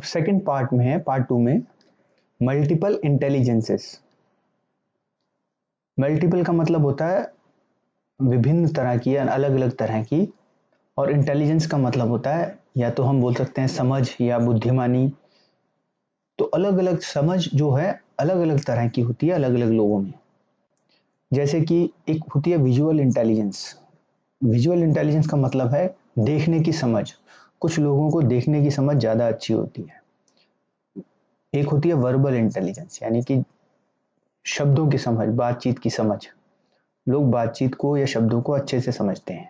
अब second part में है, पार्ट 2 में मल्टीपल इंटेलिजेंसेस। मल्टीपल का मतलब होता है विभिन्न तरह की या अलग अलग तरह की, और इंटेलिजेंस का मतलब होता है या तो हम बोल सकते हैं समझ या बुद्धिमानी। तो अलग अलग समझ जो है अलग अलग तरह की होती है अलग अलग लोगों में। जैसे कि एक होती है विजुअल इंटेलिजेंस। विजुअल इंटेलिजेंस का मतलब है देखने की समझ। कुछ लोगों को देखने की समझ ज़्यादा अच्छी होती है। एक होती है वर्बल इंटेलिजेंस, यानी कि शब्दों की समझ, बातचीत की समझ। लोग बातचीत को या शब्दों को अच्छे से समझते हैं।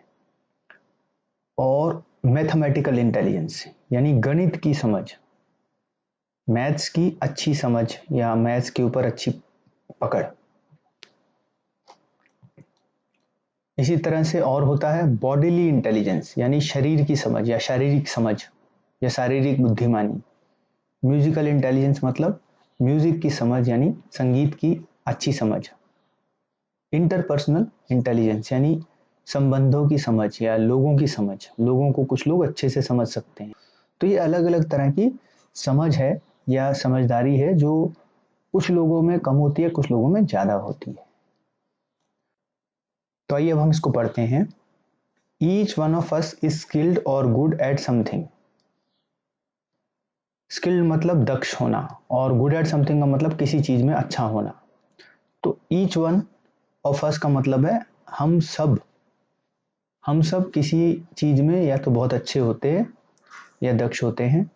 और मैथमेटिकल इंटेलिजेंस यानी गणित की समझ, मैथ्स की अच्छी समझ या मैथ्स के ऊपर अच्छी पकड़। इसी तरह से और होता है बॉडीली इंटेलिजेंस, यानी शरीर की समझ या शारीरिक समझ या शारीरिक बुद्धिमानी। म्यूजिकल इंटेलिजेंस मतलब म्यूजिक की समझ यानी संगीत की अच्छी समझ। इंटरपर्सनल इंटेलिजेंस यानी संबंधों की समझ या लोगों की समझ, लोगों को कुछ लोग अच्छे से समझ सकते हैं। तो ये अलग अलग तरह की समझ है या समझदारी है जो कुछ लोगों में कम होती है, कुछ लोगों में ज़्यादा होती है। तो आइए अब हम इसको पढ़ते हैं। Each one of us is skilled और गुड एट समथिंग। स्किल्ड मतलब दक्ष होना, और गुड एट समथिंग का मतलब किसी चीज़ में अच्छा होना। तो ईच वन ऑफ अस का मतलब है हम सब। हम सब किसी चीज़ में या तो बहुत अच्छे होते हैं या दक्ष होते हैं।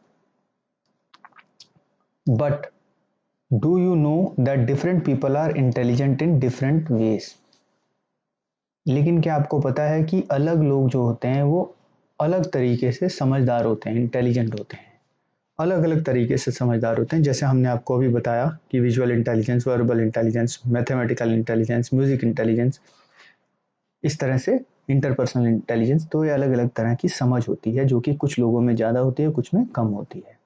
But do you know that different people are intelligent in different ways. लेकिन क्या आपको पता है कि अलग लोग जो होते हैं वो अलग तरीके से समझदार होते हैं, इंटेलिजेंट होते हैं, अलग अलग तरीके से समझदार होते हैं। जैसे हमने आपको अभी बताया कि visual intelligence, verbal intelligence, mathematical intelligence, music intelligence, इस तरह से इंटरपर्सनल इंटेलिजेंस। तो ये अलग अलग तरह की समझ होती है जो कि कुछ लोगों में ज़्यादा होती है, कुछ में कम होती है।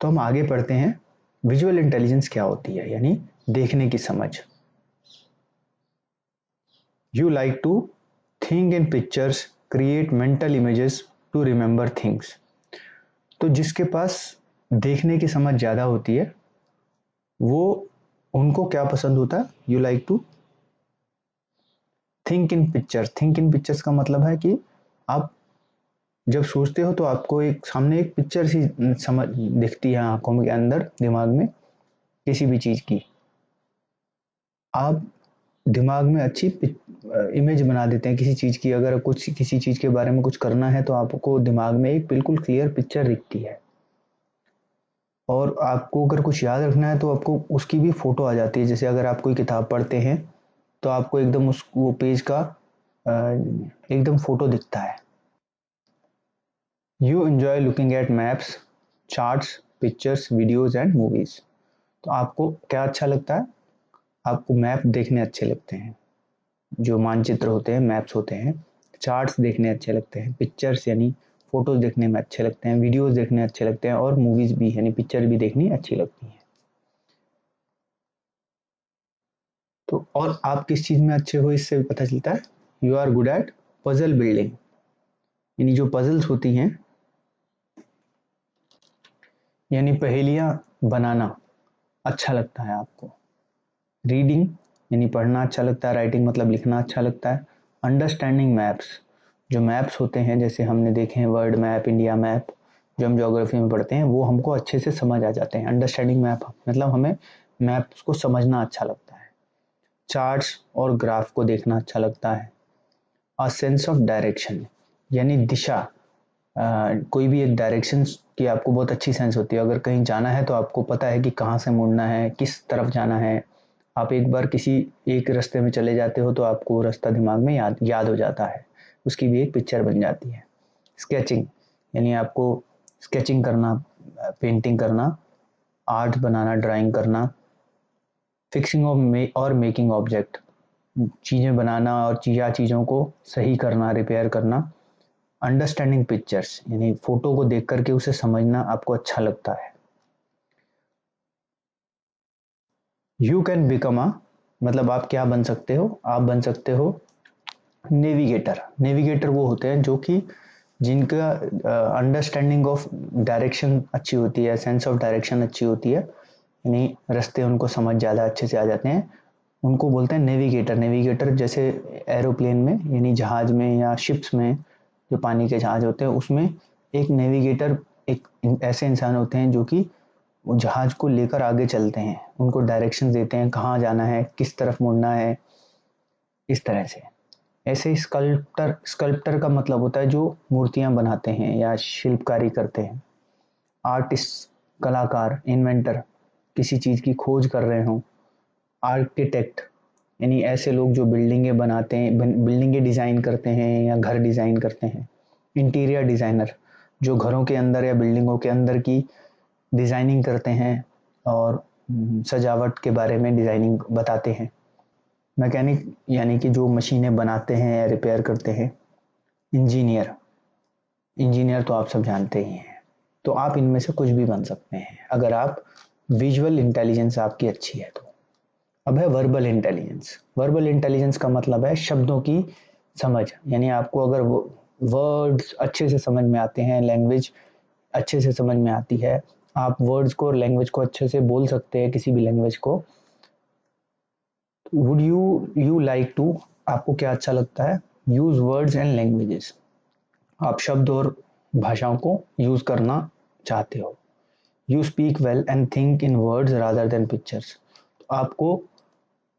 तो हम आगे पढ़ते हैं विजुअल इंटेलिजेंस क्या होती है, यानी देखने की समझ। You like to think in pictures, create mental images to remember things. तो जिसके पास देखने की समझ ज़्यादा होती है वो, उनको क्या पसंद होता है, you like to think in pictures. Think in pictures का मतलब है कि आप जब सोचते हो तो आपको एक सामने एक पिक्चर सी समझ दिखती है आंखों के अंदर, दिमाग में किसी भी चीज़ की। आप दिमाग में अच्छी इमेज बना देते हैं किसी चीज़ की। अगर कुछ किसी चीज़ के बारे में कुछ करना है तो आपको दिमाग में एक बिल्कुल क्लियर पिक्चर दिखती है। और आपको अगर कुछ याद रखना है तो आपको उसकी भी फ़ोटो आ जाती है। जैसे अगर आप कोई किताब पढ़ते हैं तो आपको एकदम उस वो पेज का एकदम फ़ोटो दिखता है। You enjoy looking at maps, charts, pictures, videos and movies. तो आपको क्या अच्छा लगता है? आपको मैप देखने अच्छे लगते हैं, जो मानचित्र होते हैं, मैप्स होते हैं। चार्ट्स देखने अच्छे लगते हैं, पिक्चर्स यानी फ़ोटोज़ देखने में अच्छे लगते हैं, वीडियोज़ देखने अच्छे लगते हैं, और मूवीज़ भी यानी पिक्चर भी देखनी अच्छी लगती हैं। तो और आप किस चीज़ में अच्छे हो इससे पता चलता है। You are good at puzzle building, यानी जो पजल्स होती हैं यानी पहेलियाँ बनाना अच्छा लगता है आपको। रीडिंग यानी पढ़ना अच्छा लगता है, राइटिंग मतलब लिखना अच्छा लगता है। अंडरस्टैंडिंग मैप्स, जो मैप्स होते हैं जैसे हमने देखे हैं वर्ल्ड मैप, इंडिया मैप, जो हम ज्योग्राफी में पढ़ते हैं, वो हमको अच्छे से समझ आ जाते हैं। अंडरस्टैंडिंग मैप मतलब हमें मैप्स को समझना अच्छा लगता है। चार्ट्स और ग्राफ को देखना अच्छा लगता है। अ सेंस ऑफ डायरेक्शन यानी दिशा, कोई भी एक डायरेक्शन की आपको बहुत अच्छी सेंस होती है। अगर कहीं जाना है तो आपको पता है कि कहाँ से मुड़ना है, किस तरफ जाना है। आप एक बार किसी एक रास्ते में चले जाते हो तो आपको वो रास्ता दिमाग में याद हो जाता है, उसकी भी एक पिक्चर बन जाती है। स्केचिंग यानी आपको स्केचिंग करना, पेंटिंग करना, आर्ट बनाना, ड्राइंग करना। फिक्सिंग और मेकिंग ऑब्जेक्ट, चीज़ें बनाना और चीज़ों को सही करना, रिपेयर करना। अंडरस्टैंडिंग पिक्चर्स यानी फोटो को देख करके उसे समझना आपको अच्छा लगता है। यू कैन बिकम अ मतलब आप क्या बन सकते हो, आप बन सकते हो नेविगेटर। नेविगेटर वो होते हैं जो कि जिनका अंडरस्टैंडिंग ऑफ डायरेक्शन अच्छी होती है, सेंस ऑफ डायरेक्शन अच्छी होती है, यानी रास्ते उनको समझ ज़्यादा अच्छे से आ जाते हैं, उनको बोलते हैं नेविगेटर। नेविगेटर जैसे एरोप्लेन में यानी जहाज़ में या शिप्स में, जो पानी के जहाज़ होते हैं उसमें एक नेविगेटर, एक ऐसे इंसान होते हैं जो कि वो जहाज़ को लेकर आगे चलते हैं, उनको डायरेक्शन देते हैं कहाँ जाना है, किस तरफ मुड़ना है, इस तरह से। ऐसे ही स्कल्प्टर का मतलब होता है जो मूर्तियाँ बनाते हैं या शिल्पकारी करते हैं। आर्टिस्ट, कलाकार, इन्वेंटर, किसी चीज़ की खोज कर रहे हों। आर्किटेक्ट यानी ऐसे लोग जो बिल्डिंगें बनाते हैं, बिल्डिंगें डिज़ाइन करते हैं या घर डिज़ाइन करते हैं। इंटीरियर डिज़ाइनर जो घरों के अंदर या बिल्डिंगों के अंदर की डिज़ाइनिंग करते हैं और सजावट के बारे में डिज़ाइनिंग बताते हैं। मैकेनिक यानी कि जो मशीनें बनाते हैं या रिपेयर करते हैं। इंजीनियर, इंजीनियर तो आप सब जानते ही हैं। तो आप इनमें से कुछ भी बन सकते हैं अगर आप विजुअल इंटेलिजेंस आपकी अच्छी है तो। अब है वर्बल इंटेलिजेंस। वर्बल इंटेलिजेंस का मतलब है शब्दों की समझ, यानी आपको अगर वो वर्ड्स अच्छे से समझ में आते हैं, लैंग्वेज अच्छे से समझ में आती है, आप वर्ड्स को और लैंग्वेज को अच्छे से बोल सकते हैं, किसी भी लैंग्वेज को। वुड यू लाइक टू, आपको क्या अच्छा लगता है, यूज वर्ड्स एंड लैंग्वेजेस, आप शब्द और भाषाओं को यूज करना चाहते हो। You speak well and think in words rather than pictures, आपको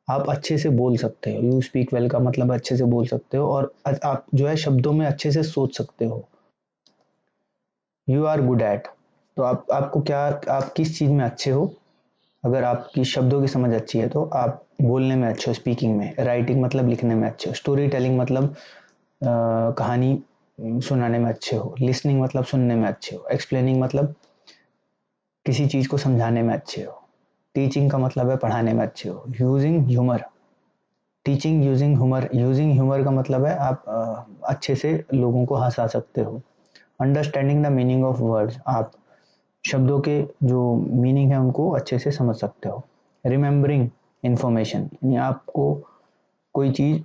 आप अच्छे से बोल सकते हो। यू स्पीक वेल का मतलब अच्छे से बोल सकते हो और आप जो है शब्दों में अच्छे से सोच सकते हो। यू आर गुड एट, तो आपको क्या, आप किस चीज़ में अच्छे हो। अगर आपकी शब्दों की समझ अच्छी है तो आप बोलने में अच्छे हो, स्पीकिंग में। राइटिंग मतलब लिखने में अच्छे हो। स्टोरी टेलिंग मतलब कहानी सुनाने में अच्छे हो। लिसनिंग मतलब सुनने में अच्छे हो। एक्सप्लेनिंग मतलब किसी चीज़ को समझाने में अच्छे हो। टीचिंग का मतलब है पढ़ाने में अच्छे हो। Using humour, teaching using humour, using humour का मतलब है आप अच्छे से लोगों को हंसा सकते हो। Understanding the meaning of words, आप शब्दों के जो मीनिंग है उनको अच्छे से समझ सकते हो। रिमेंबरिंग इंफॉर्मेशन, यानी आपको कोई चीज़,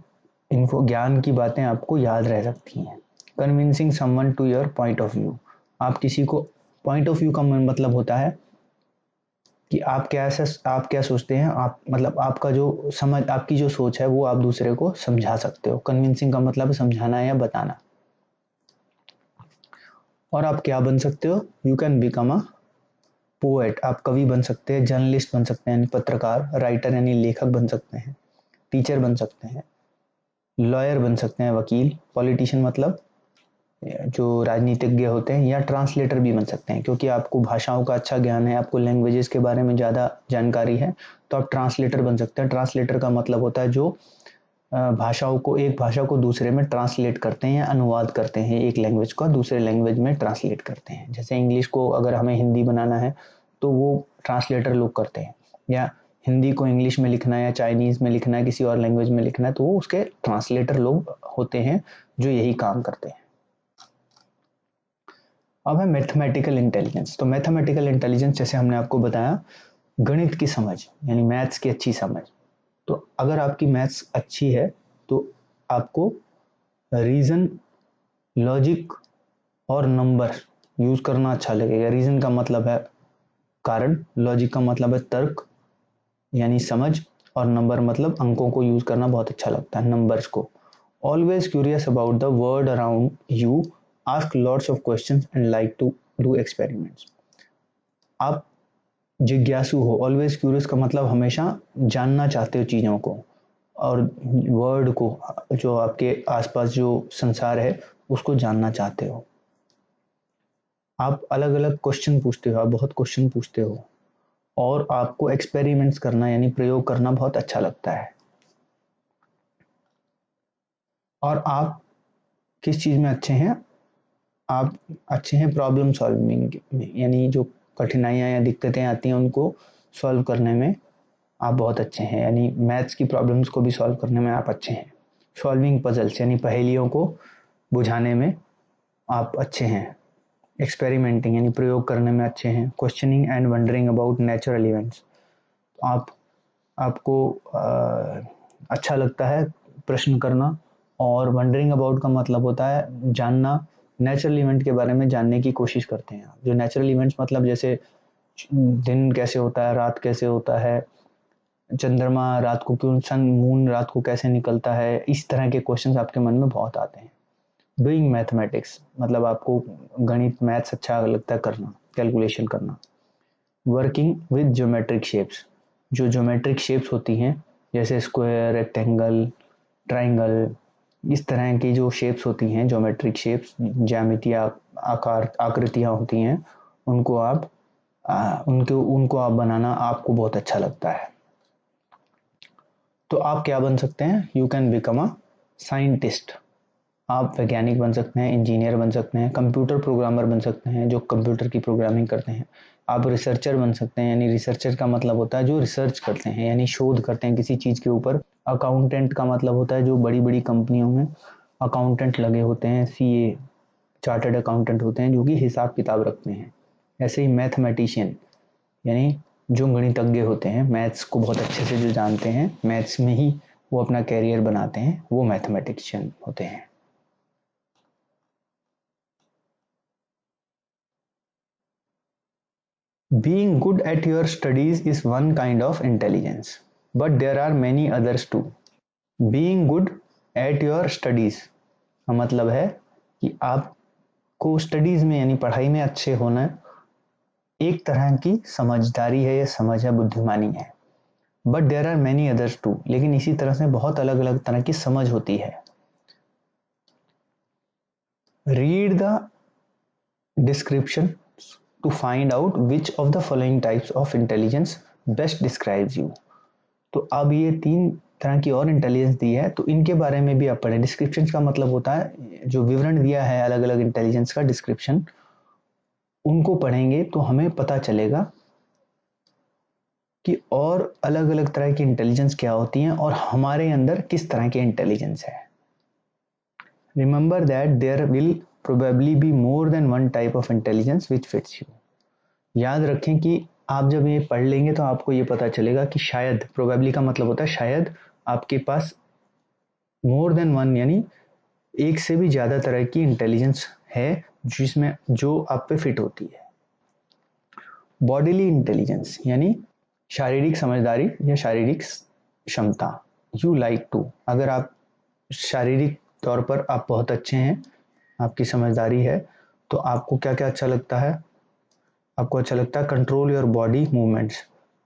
इन्फो ज्ञान की बातें आपको याद रह सकती हैं। Convincing someone to your point of view, आप किसी को, पॉइंट ऑफ व्यू का मतलब होता है कि आप क्या सोचते हैं, आप मतलब आपका जो समझ, आपकी जो सोच है वो आप दूसरे को समझा सकते हो। कन्विंसिंग का मतलब है समझाना या बताना। और आप क्या बन सकते हो, you can become a poet, आप कवि बन सकते हैं। जर्नलिस्ट बन सकते हैं यानी पत्रकार। राइटर यानी लेखक बन सकते हैं। टीचर बन सकते हैं। लॉयर बन सकते हैं, वकील। पॉलिटिशियन मतलब जो राजनीतिज्ञ होते हैं, या ट्रांसलेटर भी बन सकते हैं, क्योंकि आपको भाषाओं का अच्छा ज्ञान है, आपको लैंग्वेजेस के बारे में ज़्यादा जानकारी है, तो आप ट्रांसलेटर बन सकते हैं। ट्रांसलेटर का मतलब होता है जो भाषाओं को, एक भाषा को दूसरे में ट्रांसलेट करते हैं या अनुवाद करते हैं, एक लैंग्वेज का दूसरे लैंग्वेज में ट्रांसलेट करते हैं। जैसे इंग्लिश को अगर हमें हिंदी बनाना है तो वो ट्रांसलेटर लोग करते हैं, या हिंदी को इंग्लिश में लिखना है या चाइनीज़ में लिखना है, किसी और लैंग्वेज में लिखना है, तो वो उसके ट्रांसलेटर लोग होते हैं जो यही काम करते हैं। अब है मैथमेटिकल इंटेलिजेंस। तो मैथमेटिकल इंटेलिजेंस जैसे हमने आपको बताया, गणित की समझ यानी मैथ्स की अच्छी समझ। तो अगर आपकी मैथ्स अच्छी है तो आपको रीज़न, लॉजिक और नंबर यूज़ करना अच्छा लगेगा। रीज़न का मतलब है कारण, लॉजिक का मतलब है तर्क यानी समझ, और नंबर मतलब अंकों को यूज़ करना बहुत अच्छा लगता है, नंबर्स को। Always curious about the world around you, ask lots of questions and like to do experiments, आप जिज्ञासु हो। ऑलवेज क्यूरियस का मतलब हमेशा जानना चाहते हो चीज़ों को, और वर्ड को, जो आपके आसपास जो संसार है उसको जानना चाहते हो। आप अलग अलग क्वेश्चन पूछते हो, आप बहुत क्वेश्चन पूछते हो, और आपको एक्सपेरिमेंट्स करना यानी प्रयोग करना बहुत अच्छा लगता है। और आप किस चीज़ में अच्छे हैं, आप अच्छे हैं प्रॉब्लम सॉल्विंग में, यानी जो कठिनाइयाँ या दिक्कतें आती हैं उनको सॉल्व करने में आप बहुत अच्छे हैं, यानी मैथ्स की प्रॉब्लम्स को भी सॉल्व करने में आप अच्छे हैं। सॉल्विंग पजल्स यानी पहेलियों को बुझाने में आप अच्छे हैं। एक्सपेरिमेंटिंग यानी प्रयोग करने में अच्छे हैं। Questioning and wondering about natural events, आप आपको अच्छा लगता है प्रश्न करना। और वंडरिंग अबाउट का मतलब होता है जानना नेचुरल इवेंट के बारे में जानने की कोशिश करते हैं आप। जो नेचुरल इवेंट्स मतलब जैसे दिन कैसे होता है, रात कैसे होता है, चंद्रमा रात को क्यों, सन मून रात को कैसे निकलता है, इस तरह के क्वेश्चंस आपके मन में बहुत आते हैं। डूइंग मैथमेटिक्स मतलब आपको गणित मैथ्स अच्छा लगता है करना, कैलकुलेशन करना। वर्किंग विद ज्योमेट्रिक शेप्स, जो ज्योमेट्रिक शेप्स होती हैं जैसे स्क्वायर, रेक्टेंगल, ट्राइंगल, इस तरह की जो शेप्स होती हैं, ज्योमेट्रिक शेप्स, ज्यामितीय आकार आकृतियाँ होती हैं, उनको आप उनको आप बनाना आपको बहुत अच्छा लगता है। तो आप क्या बन सकते हैं? You can become a scientist. आप वैज्ञानिक बन सकते हैं, इंजीनियर बन सकते हैं, कंप्यूटर प्रोग्रामर बन सकते हैं जो कंप्यूटर की प्रोग्रामिंग करते हैं। आप रिसर्चर बन सकते हैं, यानी रिसर्चर का मतलब होता है जो रिसर्च करते हैं, यानी शोध करते हैं किसी चीज़ के ऊपर। अकाउंटेंट का मतलब होता है जो बड़ी बड़ी कंपनियों में अकाउंटेंट लगे होते हैं, सीए, चार्टर्ड अकाउंटेंट होते हैं जो कि हिसाब किताब रखते हैं। ऐसे ही मैथमेटिशियन यानी जो गणितज्ञ होते हैं, मैथ्स को बहुत अच्छे से जो जानते हैं, मैथ्स में ही वो अपना कैरियर बनाते हैं, वो मैथमेटिशियन होते हैं। Being good at your studies is one kind of intelligence, but there are many others too. Being good at your studies का मतलब है कि आपको स्टडीज में यानी पढ़ाई में अच्छे होना एक तरह की समझदारी है, या समझ है, बुद्धिमानी है। But there are many others too, लेकिन इसी तरह से बहुत अलग अलग तरह की समझ होती है। Read the description to find out which of the following types of intelligence best describes you. तो अब ये 3 तरह की और इंटेलिजेंस दी है, तो इनके बारे में भी आप पढ़ें। डिस्क्रिप्शन का मतलब होता है जो विवरण दिया है अलग अलग इंटेलिजेंस का डिस्क्रिप्शन, उनको पढ़ेंगे तो हमें पता चलेगा कि और अलग अलग तरह की इंटेलिजेंस क्या होती हैं और हमारे अंदर किस तरह की इंटेलिजेंस है। Remember that there will probably be more than one type of intelligence which fits you. याद रखें कि आप जब ये पढ़ लेंगे तो आपको ये पता चलेगा कि शायद, प्रोबेबली का मतलब होता है शायद, आपके पास मोर देन वन यानी एक से भी ज़्यादा तरह की इंटेलिजेंस है जिसमें जो आप पे फिट होती है। बॉडीली इंटेलिजेंस यानी शारीरिक समझदारी या शारीरिक क्षमता। यू लाइक टू, अगर आप शारीरिक तौर पर आप बहुत अच्छे हैं, आपकी समझदारी है, तो आपको क्या क्या अच्छा लगता है? आपको अच्छा लगता है कंट्रोल योर बॉडी मूवमेंट्स।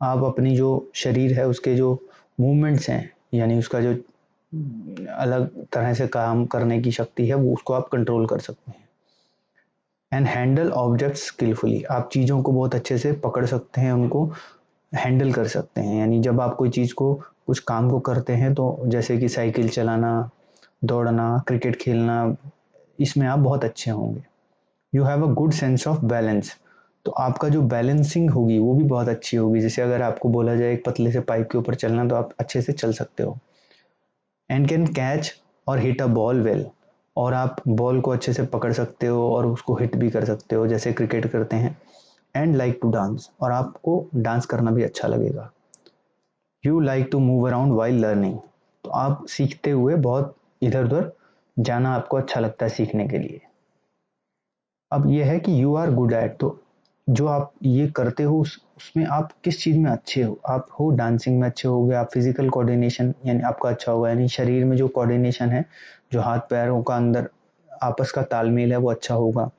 आप अपनी जो शरीर है उसके जो मूवमेंट्स हैं, यानी उसका जो अलग तरह से काम करने की शक्ति है, वो उसको आप कंट्रोल कर सकते हैं। एंड हैंडल ऑब्जेक्ट्स स्किलफुली, आप चीज़ों को बहुत अच्छे से पकड़ सकते हैं, उनको हैंडल कर सकते हैं। यानी जब आप कोई चीज़ को, कुछ काम को करते हैं, तो जैसे कि साइकिल चलाना, दौड़ना, क्रिकेट खेलना, इसमें आप बहुत अच्छे होंगे। You have a good sense of balance, तो आपका जो बैलेंसिंग होगी वो भी बहुत अच्छी होगी। जैसे अगर आपको बोला जाए एक पतले से पाइप के ऊपर चलना, तो आप अच्छे से चल सकते हो। एंड कैन कैच और हिट अ बॉल वेल, और आप बॉल को अच्छे से पकड़ सकते हो और उसको हिट भी कर सकते हो जैसे क्रिकेट करते हैं। एंड लाइक टू डांस, और आपको डांस करना भी अच्छा लगेगा। You like to move around while learning, तो आप सीखते हुए बहुत इधर उधर जाना आपको अच्छा लगता है सीखने के लिए। अब यह है कि यू आर गुड एट, तो जो आप ये करते हो उसमें आप किस चीज़ में अच्छे हो? आप हो डांसिंग में अच्छे होगे, आप फिजिकल कोऑर्डिनेशन यानी आपका अच्छा होगा, यानी शरीर में जो कोऑर्डिनेशन है, जो हाथ पैरों का अंदर आपस का तालमेल है वो अच्छा होगा।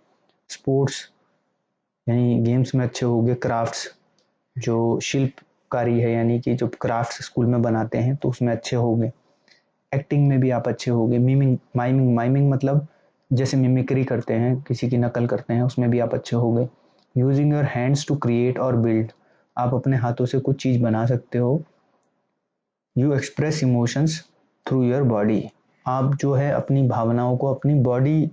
स्पोर्ट्स यानी गेम्स में अच्छे होगे। क्राफ्ट्स, जो शिल्पकारी है यानी कि जो क्राफ्ट्स स्कूल में बनाते हैं तो उसमें अच्छे होंगे। एक्टिंग में भी आप अच्छे होंगे। मीमिंग, माइमिंग मतलब जैसे मिमिक्री करते हैं, किसी की नकल करते हैं, उसमें भी आप अच्छे होंगे। Using your hands to create और बिल्ड, आप अपने हाथों से कुछ चीज़ बना सकते हो। You express emotions through your body, आप जो है अपनी भावनाओं को अपनी बॉडी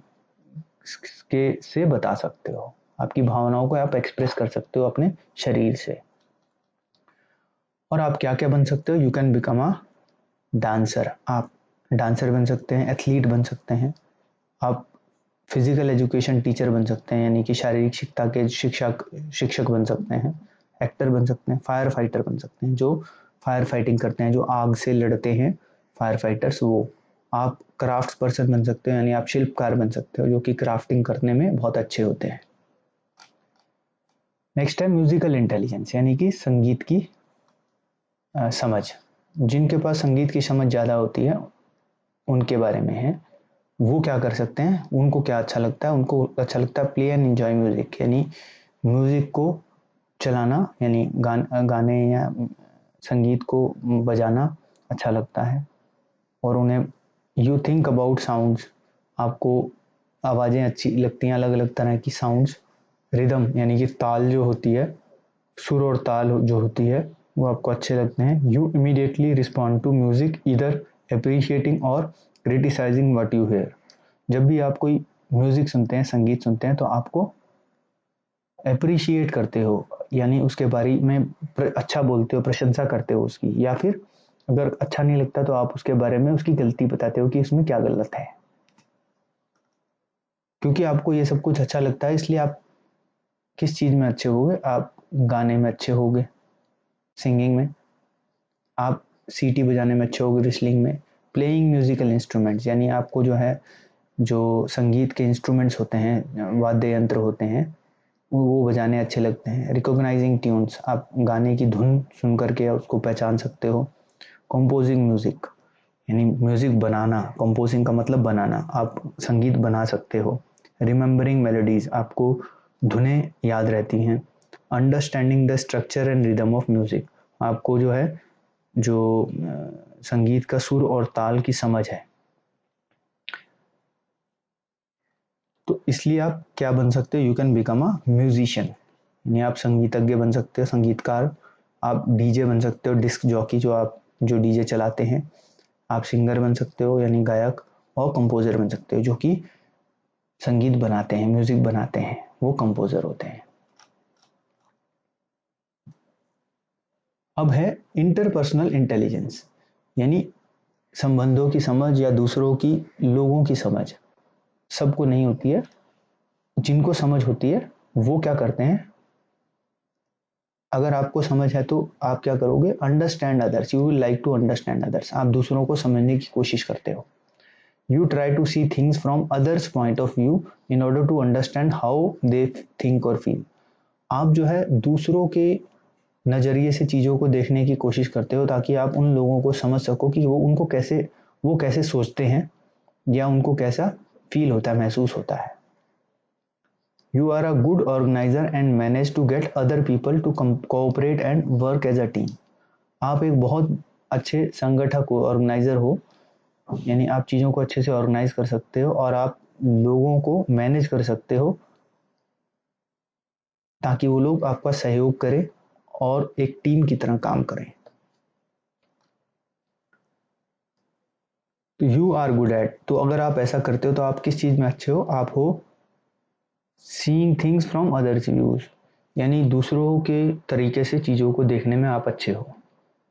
के से बता सकते हो, आपकी भावनाओं को आप एक्सप्रेस कर सकते हो अपने शरीर से। और आप क्या क्या बन सकते हो? You can become a dancer, आप डांसर बन सकते हैं, एथलीट बन सकते हैं, आप फिजिकल एजुकेशन टीचर बन सकते हैं यानी कि शारीरिक शिक्षा के शिक्षक बन सकते हैं, एक्टर बन सकते हैं, फायर फाइटर बन सकते हैं, जो फायर फाइटिंग करते हैं, जो आग से लड़ते हैं, फायर फाइटर्स, वो आप क्राफ्ट पर्सन बन सकते हो, यानी आप शिल्पकार बन सकते हो जो कि क्राफ्टिंग करने में बहुत अच्छे होते हैं। नेक्स्ट है म्यूजिकल इंटेलिजेंस, यानी कि संगीत की समझ। जिनके पास संगीत की समझ ज़्यादा होती है उनके बारे में है। वो क्या कर सकते हैं, उनको क्या अच्छा लगता है, उनको अच्छा लगता है प्ले एंड एंजॉय म्यूजिक, यानी म्यूजिक को चलाना, यानी गाने या संगीत को बजाना अच्छा लगता है। और उन्हें यू थिंक अबाउट साउंड्स, आपको आवाज़ें अच्छी लगती हैं, अलग अलग तरह की साउंड्स। रिदम यानी कि ताल जो होती है, सुर और ताल जो होती है वो आपको अच्छे लगते हैं। You immediately respond to music either appreciating और क्रिटिसाइजिंग व्हाट यू हेयर। जब भी आप कोई म्यूजिक सुनते हैं, संगीत सुनते हैं, तो आपको अप्रिशिएट करते हो, यानी उसके बारे में अच्छा बोलते हो, प्रशंसा करते हो उसकी, या फिर अगर अच्छा नहीं लगता तो आप उसके बारे में उसकी गलती बताते हो कि इसमें क्या गलत है। क्योंकि आपको ये सब कुछ अच्छा लगता है, इसलिए आप किस चीज़ में अच्छे होगे, आप गाने में अच्छे होगे, सिंगिंग में, आप सीटी बजाने में अच्छे होगे, विस्लिंग में, प्लेइंग म्यूजिकल इंस्ट्रूमेंट्स, यानी आपको जो है जो संगीत के इंस्ट्रूमेंट्स होते हैं, वाद्य यंत्र होते हैं, वो बजाने अच्छे लगते हैं। रिकॉग्नाइजिंग ट्यून्स, आप गाने की धुन सुन करके उसको पहचान सकते हो। कंपोजिंग म्यूजिक, यानी म्यूजिक बनाना, कंपोजिंग का मतलब बनाना, आप संगीत बना सकते हो। रिमेंबरिंग मेलोडीज, आपको धुनें याद रहती हैं। Understanding the structure and rhythm of music, आपको जो है जो संगीत का सुर और ताल की समझ है। तो इसलिए आप क्या बन सकते हो, you can become a musician, यानी आप संगीतज्ञ बन सकते हो, संगीतकार। आप डीजे बन सकते हो, डिस्क जॉकी, जो डीजे चलाते हैं। आप सिंगर बन सकते हो, यानी गायक। और कंपोजर बन सकते हो, जो कि संगीत बनाते हैं, म्यूजिक बनाते हैं, वो कंपोजर होते हैं। अब है इंटरपर्सनल इंटेलिजेंस, यानी संबंधों की समझ या दूसरों की, लोगों की समझ। सबको नहीं होती है, जिनको समझ होती है वो क्या करते हैं, अगर आपको समझ है तो आप क्या करोगे, understand others, you will like to understand others, आप दूसरों को समझने की कोशिश करते हो। You try to see things from others point of view in order to understand how they think और फील। आप जो है दूसरों के नज़रिए से चीज़ों को देखने की कोशिश करते हो, ताकि आप उन लोगों को समझ सको कि वो कैसे सोचते हैं, या उनको कैसा फील होता है, महसूस होता है। You are a good organizer and manage to get other people to cooperate and work as a team. आप एक बहुत अच्छे संगठक हो, ऑर्गेनाइजर हो, यानी आप चीज़ों को अच्छे से ऑर्गेनाइज कर सकते हो और आप लोगों को मैनेज कर सकते हो, ताकि वो लोग आपका सहयोग करें और एक टीम की तरह काम करें। तो यू आर गुड एट, तो अगर आप ऐसा करते हो तो आप किस चीज़ में अच्छे हो, आप हो seeing things from others views, यानी दूसरों के तरीके से चीज़ों को देखने में आप अच्छे हो।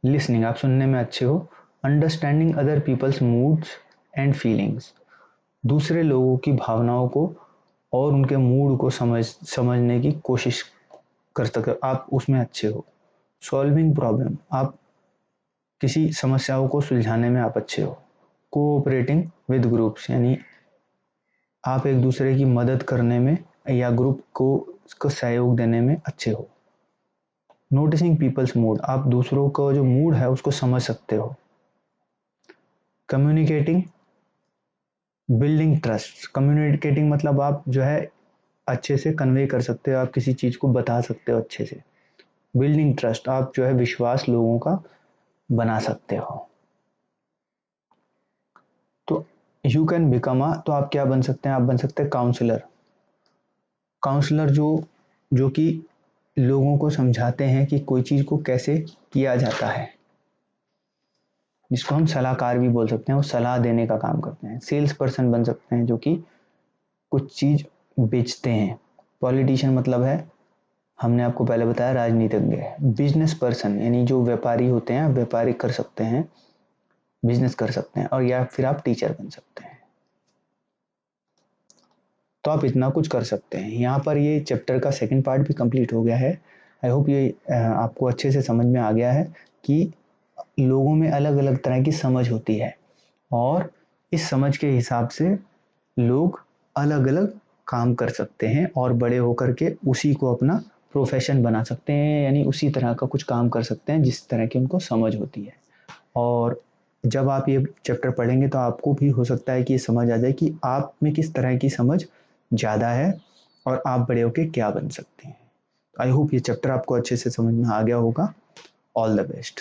लिसनिंग, आप सुनने में अच्छे हो। Understanding other people's moods and feelings, दूसरे लोगों की भावनाओं को और उनके मूड को समझने की कोशिश कर सकते हो, आप उसमें अच्छे हो। सॉल्विंग प्रॉब्लम, आप किसी समस्याओं को सुलझाने में आप अच्छे हो। कोऑपरेटिंग विद ग्रुप्स, यानी आप एक दूसरे की मदद करने में या ग्रुप को सहयोग देने में अच्छे हो। नोटिसिंग पीपल्स मूड, आप दूसरों का जो मूड है उसको समझ सकते हो। कम्युनिकेटिंग, बिल्डिंग ट्रस्ट, कम्युनिकेटिंग मतलब आप जो है अच्छे से कन्वे कर सकते हो, आप किसी चीज़ को बता सकते हो अच्छे से। बिल्डिंग ट्रस्ट, आप जो है विश्वास लोगों का बना सकते हो। तो यू कैन बिकम अ, तो आप क्या बन सकते हैं, आप बन सकते हैं काउंसलर। काउंसलर जो कि लोगों को समझाते हैं कि कोई चीज़ को कैसे किया जाता है, जिसको हम सलाहकार भी बोल सकते हैं, वो सलाह देने का काम करते हैं। सेल्स पर्सन बन सकते हैं, जो कि कुछ चीज़ बेचते हैं। पॉलिटिशियन मतलब है, हमने आपको पहले बताया, राजनीतिज्ञ। बिजनेस पर्सन, यानी जो व्यापारी होते हैं, व्यापारी कर सकते हैं, बिजनेस कर सकते हैं। और या फिर आप टीचर बन सकते हैं। तो आप इतना कुछ कर सकते हैं। यहाँ पर ये चैप्टर का सेकंड पार्ट भी कंप्लीट हो गया है। आई होप ये आपको अच्छे से समझ में आ गया है कि लोगों में अलग अलग तरह की समझ होती है, और इस समझ के हिसाब से लोग अलग अलग काम कर सकते हैं और बड़े होकर के उसी को अपना प्रोफेशन बना सकते हैं, यानी उसी तरह का कुछ काम कर सकते हैं जिस तरह की उनको समझ होती है। और जब आप ये चैप्टर पढ़ेंगे तो आपको भी हो सकता है कि ये समझ आ जाए कि आप में किस तरह की समझ ज़्यादा है और आप बड़े होके क्या बन सकते हैं। आई होप ये चैप्टर आपको अच्छे से समझ में आ गया होगा। All the best.